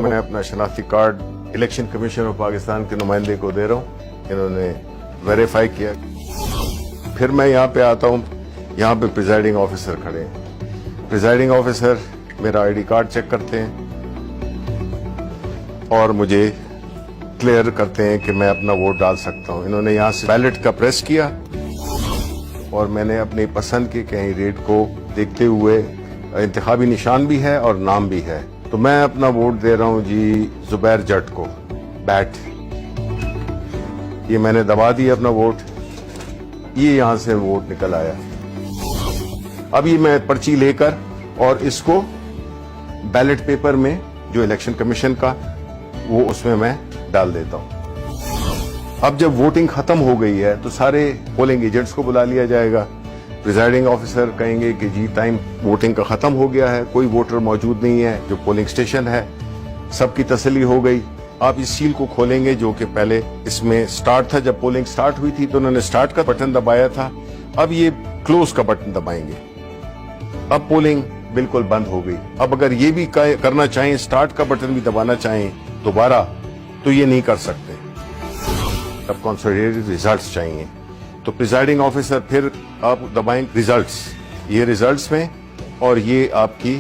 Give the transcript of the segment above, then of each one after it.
میں اپنا شناختی card election commission of Pakistan کے نمائندے کو دے رہا ہوں. انہوں نے ویریفائی کیا. پھر میں یہاں پہ آتا ہوں. یہاں پہ پریزائڈنگ آفیسر کھڑے ہیں. پریزائڈنگ آفیسر میرا آئی ڈی کارڈ چیک کرتے ہیں اور مجھے کلیئر کرتے ہیں کہ میں اپنا ووٹ ڈال سکتا ہوں. انہوں نے یہاں سے بیلٹ کا پریس کیا اور میں نے اپنی پسند کے کینڈیڈیٹ کو دیکھتے ہوئے, انتخابی نشان بھی ہے اور نام بھی ہے, تو میں اپنا ووٹ دے رہا ہوں جی زبیر جٹ کو. بیٹ یہ میں نے دبا دیا اپنا ووٹ. یہ یہاں سے ووٹ نکل آیا. اب یہ میں پرچی لے کر اور اس کو بیلٹ پیپر میں جو الیکشن کمیشن کا وہ اس میں ڈال دیتا ہوں. اب جب ووٹنگ ختم ہو گئی ہے تو سارے پولنگ ایجنٹس کو بلا لیا جائے گا. پریزائڈنگ آفیسر کہیں گے کہ جی ٹائم ووٹنگ کا ختم ہو گیا ہے, کوئی ووٹر موجود نہیں ہے جو پولنگ سٹیشن ہے. سب کی تسلی ہو گئی. آپ اس سیل کو کھولیں گے جو کہ پہلے اس میں سٹارٹ تھا. جب پولنگ سٹارٹ ہوئی تھی تو انہوں نے سٹارٹ کا بٹن دبایا تھا. اب یہ کلوز کا بٹن دبائیں گے. اب پولنگ بالکل بند ہو گئی. اب اگر یہ بھی کرنا چاہیں, سٹارٹ کا بٹن بھی دبانا چاہیں دوبارہ, تو یہ نہیں کر سکتے. اب کنسولیڈیٹڈ ریزلٹس چاہیے تو پریزائڈنگ آفیسر پھر آپ دبائیں ریزلٹس. یہ ریزلٹس میں اور یہ آپ کی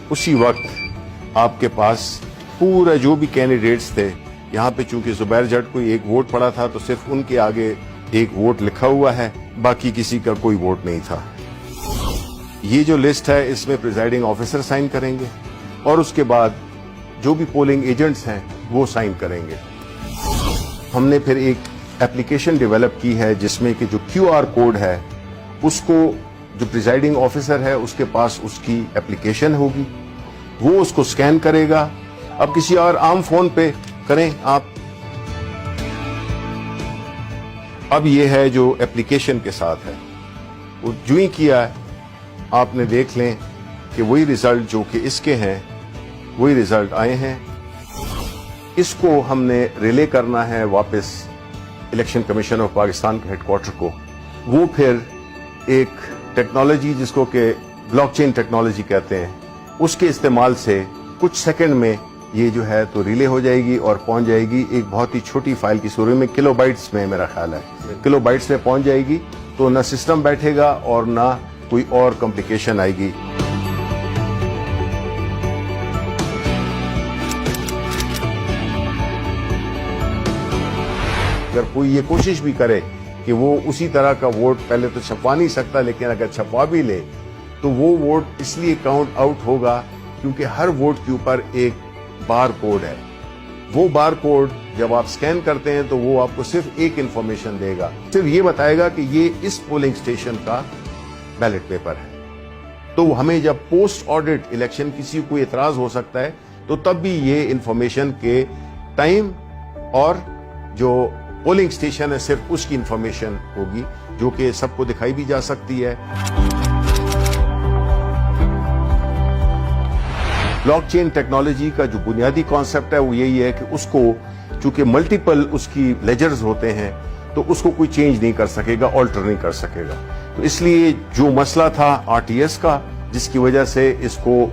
اسی وقت آپ کے پاس پورا جو بھی کینڈیڈیٹس تھے. یہاں پہ چونکہ زبیر جٹ کو ایک ووٹ پڑا تھا تو صرف ان کے آگے ایک ووٹ لکھا ہوا ہے, باقی کسی کا کوئی ووٹ نہیں تھا. یہ جو لسٹ ہے اس میں پریزائڈنگ آفیسر سائن کریں گے اور اس کے بعد جو بھی پولنگ ایجنٹس ہیں وہ سائن کریں گے. ہم نے پھر ایک اپلیکیشن ڈیولپ کی ہے جس میں کہ جو کیو آر کوڈ ہے اس کو جو پریزائڈنگ آفیسر ہے اس کے پاس اس کی اپلیکیشن ہوگی, وہ اس کو سکین کرے گا. اب کسی اور عام فون پہ کریں آپ. اب یہ ہے جو اپلیکیشن کے ساتھ ہے, وہ جو ہی کیا ہے آپ نے دیکھ لیں کہ وہی ریزلٹ جو کہ اس کے ہیں وہی ریزلٹ آئے ہیں. اس کو ہم نے ریلے کرنا ہے واپس الیکشن کمیشن آف پاکستان کے ہیڈ کوارٹر کو. وہ پھر ایک ٹیکنالوجی جس کو کہ بلاک چین ٹیکنالوجی کہتے ہیں, اس کے استعمال سے کچھ سیکنڈ میں یہ جو ہے تو ریلے ہو جائے گی اور پہنچ جائے گی ایک بہت ہی چھوٹی فائل کی صورت میں. کلو بائٹس میں میرا خیال ہے کلو بائٹس میں پہنچ جائے گی. تو نہ سسٹم بیٹھے گا اور نہ کوئی اور کمپلیکیشن آئے گی. اگر کوئی یہ کوشش بھی کرے کہ وہ اسی طرح کا ووٹ پہلے تو چھپوا نہیں سکتا, لیکن اگر چھپوا بھی لے تو وہ ووٹ اس لیے کاؤنٹ آؤٹ ہوگا کیونکہ ہر ووٹ کے اوپر ایک بار کوڈ ہے. وہ بار کوڈ جب آپ سکین کرتے ہیں تو وہ آپ کو صرف ایک انفارمیشن دے گا, صرف یہ بتائے گا کہ یہ اس پولنگ سٹیشن کا بیلٹ پیپر ہے. تو ہمیں جب پوسٹ آڈٹ الیکشن کسی کو اعتراض ہو سکتا ہے تو تب بھی یہ انفارمیشن کے ٹائم اور جو پولنگ سٹیشن ہے صرف اس کی انفارمیشن ہوگی جو کہ سب کو دکھائی بھی جا سکتی ہے. بلاک چین ٹیکنالوجی کا جو بنیادی کانسیپٹ ہے وہ یہی ہے کہ اس کو چونکہ ملٹیپل اس کی لیجرز ہوتے ہیں تو اس کو کوئی چینج نہیں کر سکے گا, آلٹر نہیں کر سکے گا. تو اس لیے جو مسئلہ تھا آر ٹی ایس کا جس کی وجہ سے اس کو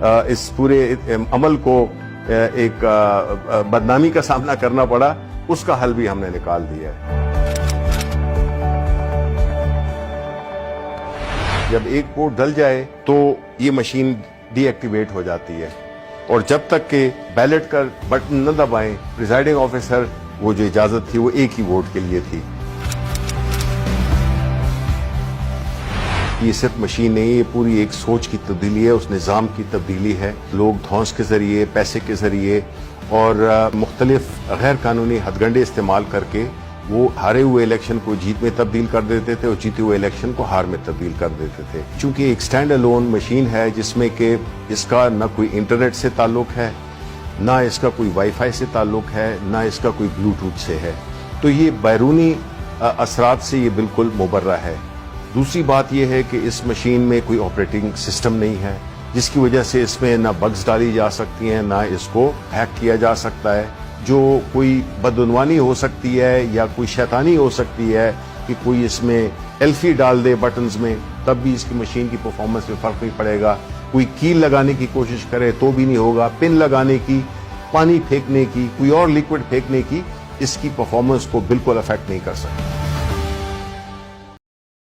اس پورے عمل کو ایک بدنامی کا سامنا کرنا پڑا, اس کا حل بھی ہم نے نکال دیا ہے. جب ایک ووٹ ڈل جائے تو یہ مشین ڈی ایکٹیویٹ ہو جاتی ہے اور جب تک کہ بیلٹ کا بٹن نہ دبائیں پریزائڈنگ آفیسر وہ جو اجازت تھی وہ ایک ہی ووٹ کے لیے تھی. یہ صرف مشین نہیں, یہ پوری ایک سوچ کی تبدیلی ہے, اس نظام کی تبدیلی ہے. لوگ دھونس کے ذریعے, پیسے کے ذریعے اور مختلف غیر قانونی ہتھ کنڈے استعمال کر کے وہ ہارے ہوئے الیکشن کو جیت میں تبدیل کر دیتے تھے اور جیتے ہوئے الیکشن کو ہار میں تبدیل کر دیتے تھے. چونکہ ایک سٹینڈ الون مشین ہے جس میں کہ اس کا نہ کوئی انٹرنیٹ سے تعلق ہے, نہ اس کا کوئی وائی فائی سے تعلق ہے, نہ اس کا کوئی بلوٹوتھ سے ہے, تو یہ بیرونی اثرات سے یہ بالکل مبرہ ہے. دوسری بات یہ ہے کہ اس مشین میں کوئی آپریٹنگ سسٹم نہیں ہے جس کی وجہ سے اس میں نہ بگز ڈالی جا سکتی ہیں, نہ اس کو ہیک کیا جا سکتا ہے. جو کوئی بدعنوانی ہو سکتی ہے یا کوئی شیطانی ہو سکتی ہے کہ کوئی اس میں ایلفی ڈال دے بٹنز میں, تب بھی اس کی مشین کی پرفارمنس میں فرق نہیں پڑے گا. کوئی کیل لگانے کی کوشش کرے تو بھی نہیں ہوگا, پن لگانے کی پانی پھینکنے کی، کوئی اور لیکوڈ پھینکنے کی اس کی پرفارمنس کو بالکل افیکٹ نہیں کر سکتی.